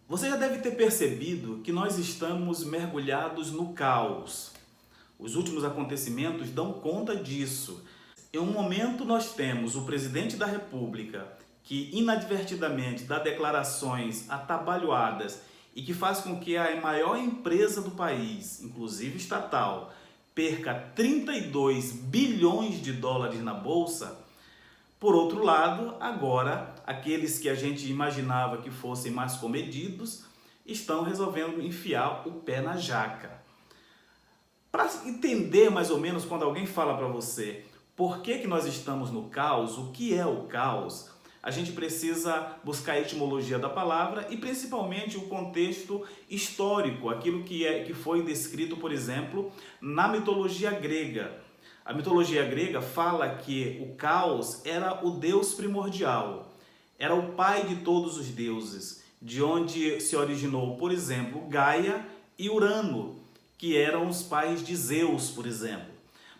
Você já deve ter percebido que nós estamos mergulhados no caos. Os últimos acontecimentos dão conta disso. Em um momento nós temos o presidente da República que inadvertidamente dá declarações atabalhoadas e que faz com que a maior empresa do país, inclusive estatal, perca 32 bilhões de dólares na bolsa. Por outro lado, agora, aqueles que a gente imaginava que fossem mais comedidos estão resolvendo enfiar o pé na jaca. Para entender mais ou menos quando alguém fala para você por que nós estamos no caos, o que é o caos, a gente precisa buscar a etimologia da palavra e principalmente o contexto histórico, aquilo que foi descrito, por exemplo, na mitologia grega. A mitologia grega fala que o caos era o deus primordial, era o pai de todos os deuses, de onde se originou, por exemplo, Gaia e Urano, que eram os pais de Zeus, por exemplo.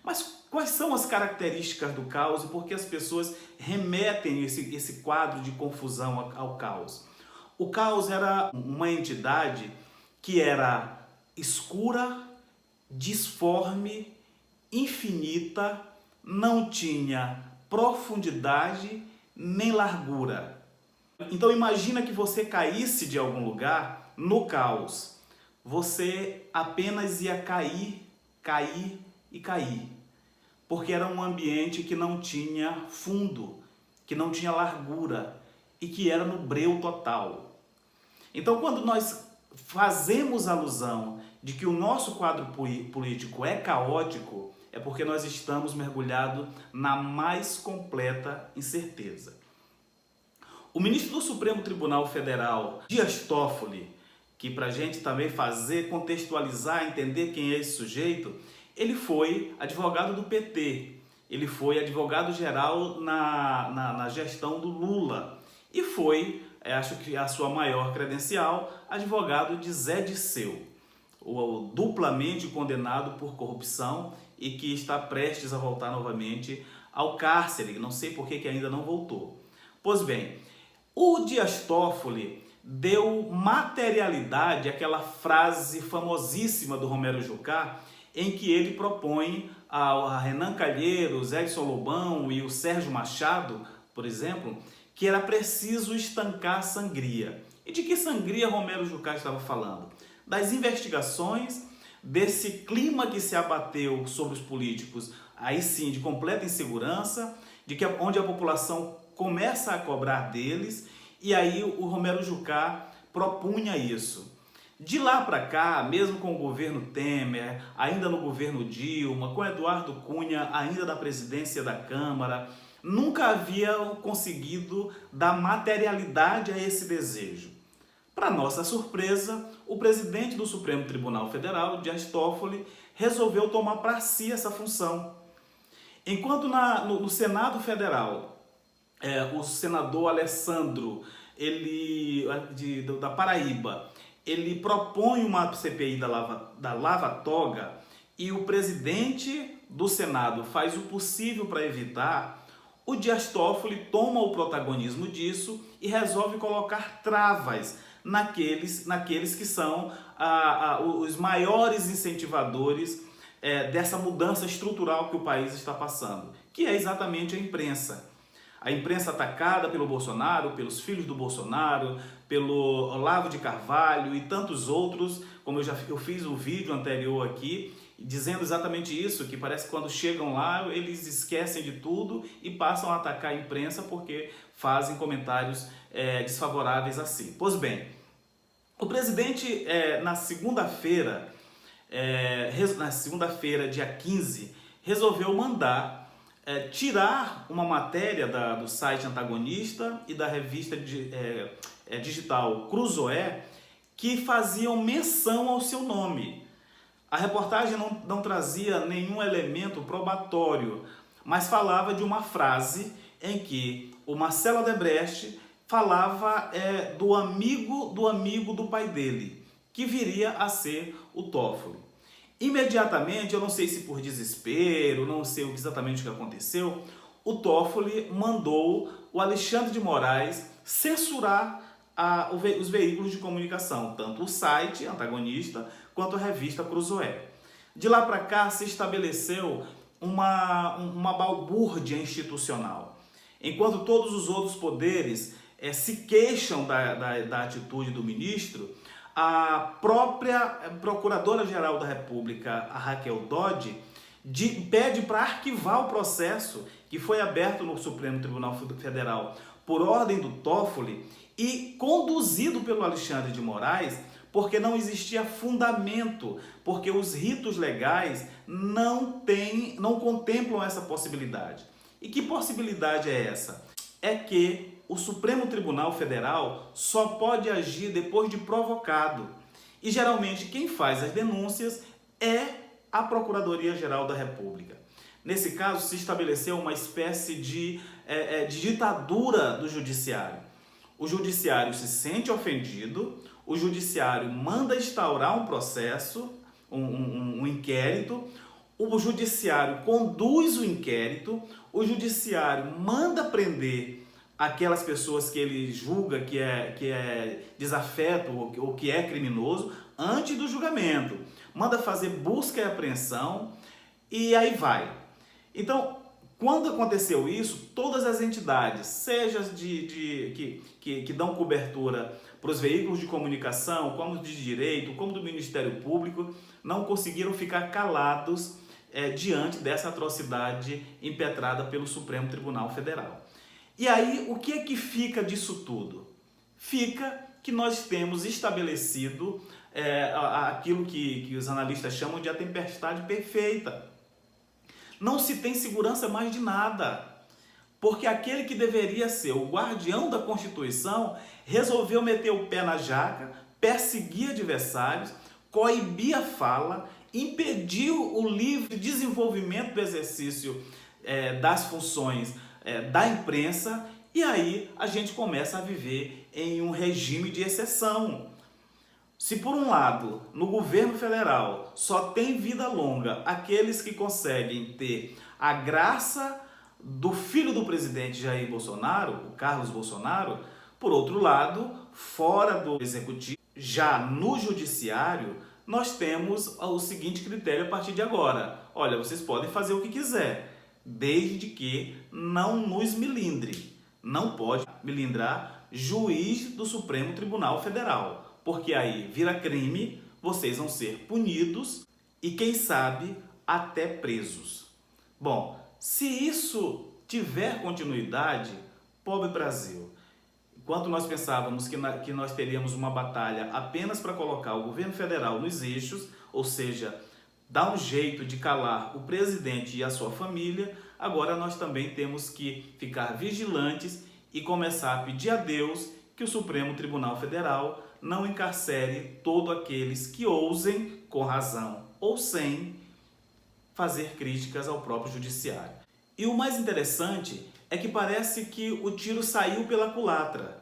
Mas quais são as características do caos e por que as pessoas remetem esse quadro de confusão ao caos? O caos era uma entidade que era escura, disforme, infinita, não tinha profundidade nem largura. Então imagina que você caísse de algum lugar no caos. Você apenas ia cair, cair e cair. Porque era um ambiente que não tinha fundo, que não tinha largura e que era no breu total. Então quando nós fazemos alusão de que o nosso quadro político é caótico, é porque nós estamos mergulhados na mais completa incerteza. O ministro do Supremo Tribunal Federal, Dias Toffoli, que para a gente também contextualizar, entender quem é esse sujeito, ele foi advogado do PT, ele foi advogado-geral na gestão do Lula e foi, acho que a sua maior credencial, advogado de Zé Disseu, o duplamente condenado por corrupção e que está prestes a voltar novamente ao cárcere, não sei por que ainda não voltou. Pois bem, o Dias Toffoli deu materialidade àquela frase famosíssima do Romero Jucá, em que ele propõe a Renan Calheiros, Edson Lobão e o Sérgio Machado, por exemplo, que era preciso estancar a sangria. E de que sangria Romero Jucá estava falando? Das investigações, desse clima que se abateu sobre os políticos, aí sim, de completa insegurança, onde a população começa a cobrar deles, e aí o Romero Jucá propunha isso. De lá para cá, mesmo com o governo Temer, ainda no governo Dilma, com Eduardo Cunha ainda na presidência da Câmara, nunca havia conseguido dar materialidade a esse desejo. Para nossa surpresa, o presidente do Supremo Tribunal Federal, Dias Toffoli, resolveu tomar para si essa função. Enquanto no Senado Federal, o senador Alessandro, da Paraíba, ele propõe uma CPI da Lava Toga e o presidente do Senado faz o possível para evitar, o Dias Toffoli toma o protagonismo disso e resolve colocar travas naqueles que são os maiores incentivadores dessa mudança estrutural que o país está passando, que é exatamente a imprensa. A imprensa atacada pelo Bolsonaro, pelos filhos do Bolsonaro, pelo Olavo de Carvalho e tantos outros, como eu fiz um vídeo anterior aqui, dizendo exatamente isso, que parece que quando chegam lá, eles esquecem de tudo e passam a atacar a imprensa porque fazem comentários desfavoráveis assim. Pois bem, o presidente, na segunda-feira, dia 15, resolveu mandar tirar uma matéria do site antagonista e da revista digital Cruzoé que faziam menção ao seu nome. A reportagem não trazia nenhum elemento probatório, mas falava de uma frase em que o Marcelo Odebrecht falava do amigo do pai dele, que viria a ser o Toffoli. Imediatamente, eu não sei se por desespero, não sei exatamente o que aconteceu, o Toffoli mandou o Alexandre de Moraes censurar os veículos de comunicação, tanto o site antagonista quanto a revista Cruzoé. De lá para cá se estabeleceu uma balbúrdia institucional. Enquanto todos os outros poderes se queixam da atitude do ministro, a própria Procuradora-Geral da República, a Raquel Dodge, pede para arquivar o processo que foi aberto no Supremo Tribunal Federal por ordem do Toffoli e conduzido pelo Alexandre de Moraes, porque não existia fundamento, porque os ritos legais não contemplam essa possibilidade. E que possibilidade é essa? É que o Supremo Tribunal Federal só pode agir depois de provocado. E geralmente quem faz as denúncias é a Procuradoria-Geral da República. Nesse caso se estabeleceu uma espécie de ditadura do judiciário. O judiciário se sente ofendido, o judiciário manda instaurar um processo, um inquérito, o judiciário conduz o inquérito, o judiciário manda prender aquelas pessoas que ele julga que é desafeto ou que é criminoso antes do julgamento, manda fazer busca e apreensão e aí vai. Então, quando aconteceu isso, todas as entidades, seja que dão cobertura para os veículos de comunicação, como de direito, como do Ministério Público, não conseguiram ficar calados diante dessa atrocidade impetrada pelo Supremo Tribunal Federal. E aí, o que é que fica disso tudo? Fica que nós temos estabelecido aquilo que os analistas chamam de a tempestade perfeita. Não se tem segurança mais de nada, porque aquele que deveria ser o guardião da Constituição resolveu meter o pé na jaca, perseguir adversários, coibir a fala, impediu o livre desenvolvimento do exercício das funções da imprensa, e aí a gente começa a viver em um regime de exceção. Se por um lado, no governo federal, só tem vida longa aqueles que conseguem ter a graça do filho do presidente Jair Bolsonaro, o Carlos Bolsonaro, por outro lado, fora do executivo, já no judiciário, nós temos o seguinte critério a partir de agora. Olha, vocês podem fazer o que quiser, desde que não nos milindre. Não pode milindrar juiz do Supremo Tribunal Federal. Porque aí vira crime, vocês vão ser punidos e, quem sabe, até presos. Bom, se isso tiver continuidade, pobre Brasil. Enquanto nós pensávamos que nós teríamos uma batalha apenas para colocar o governo federal nos eixos, ou seja, dar um jeito de calar o presidente e a sua família, agora nós também temos que ficar vigilantes e começar a pedir a Deus que o Supremo Tribunal Federal não encarcere todos aqueles que ousem, com razão ou sem, fazer críticas ao próprio judiciário. E o mais interessante é que parece que o tiro saiu pela culatra.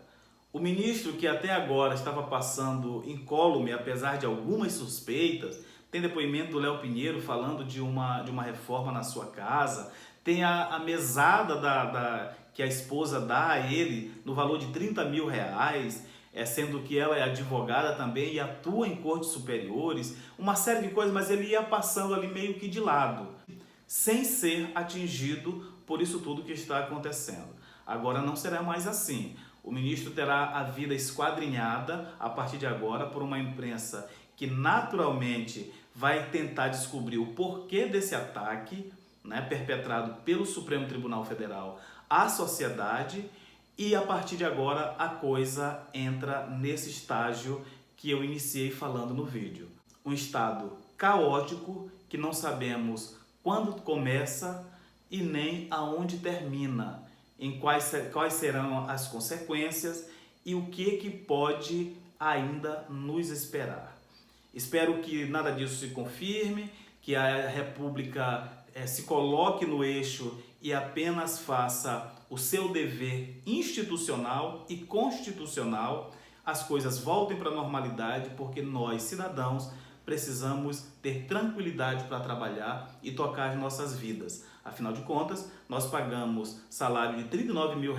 O ministro, que até agora estava passando incólume, apesar de algumas suspeitas, tem depoimento do Léo Pinheiro falando de uma reforma na sua casa, tem a mesada que a esposa dá a ele no valor de R$30 mil, sendo que ela é advogada também e atua em cortes superiores, uma série de coisas, mas ele ia passando ali meio que de lado, sem ser atingido por isso tudo que está acontecendo. Agora não será mais assim. O ministro terá a vida esquadrinhada a partir de agora por uma imprensa que naturalmente vai tentar descobrir o porquê desse ataque, perpetrado pelo Supremo Tribunal Federal à sociedade. E a partir de agora a coisa entra nesse estágio que eu iniciei falando no vídeo. Um estado caótico que não sabemos quando começa e nem aonde termina, em quais serão as consequências e o que pode ainda nos esperar. Espero que nada disso se confirme, que a República se coloque no eixo e apenas faça o seu dever institucional e constitucional, as coisas voltem para a normalidade, porque nós, cidadãos, precisamos ter tranquilidade para trabalhar e tocar as nossas vidas. Afinal de contas, nós pagamos salário de R$39 mil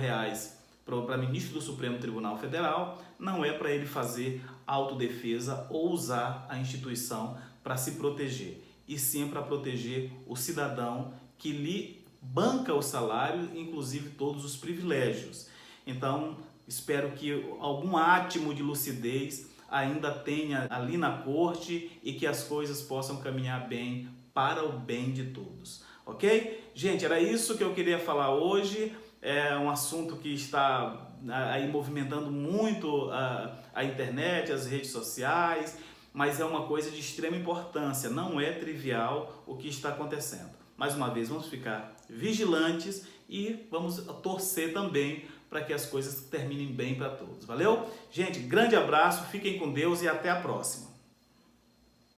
para ministro do Supremo Tribunal Federal, não é para ele fazer autodefesa ou usar a instituição para se proteger, e sim para proteger o cidadão que lhe banca o salário, inclusive todos os privilégios. Então, espero que algum átimo de lucidez ainda tenha ali na corte e que as coisas possam caminhar bem para o bem de todos. Ok? Gente, era isso que eu queria falar hoje. É um assunto que está aí movimentando muito a internet, as redes sociais, mas é uma coisa de extrema importância, não é trivial o que está acontecendo. Mais uma vez, vamos ficar vigilantes e vamos torcer também para que as coisas terminem bem para todos. Valeu? Gente, grande abraço, fiquem com Deus e até a próxima.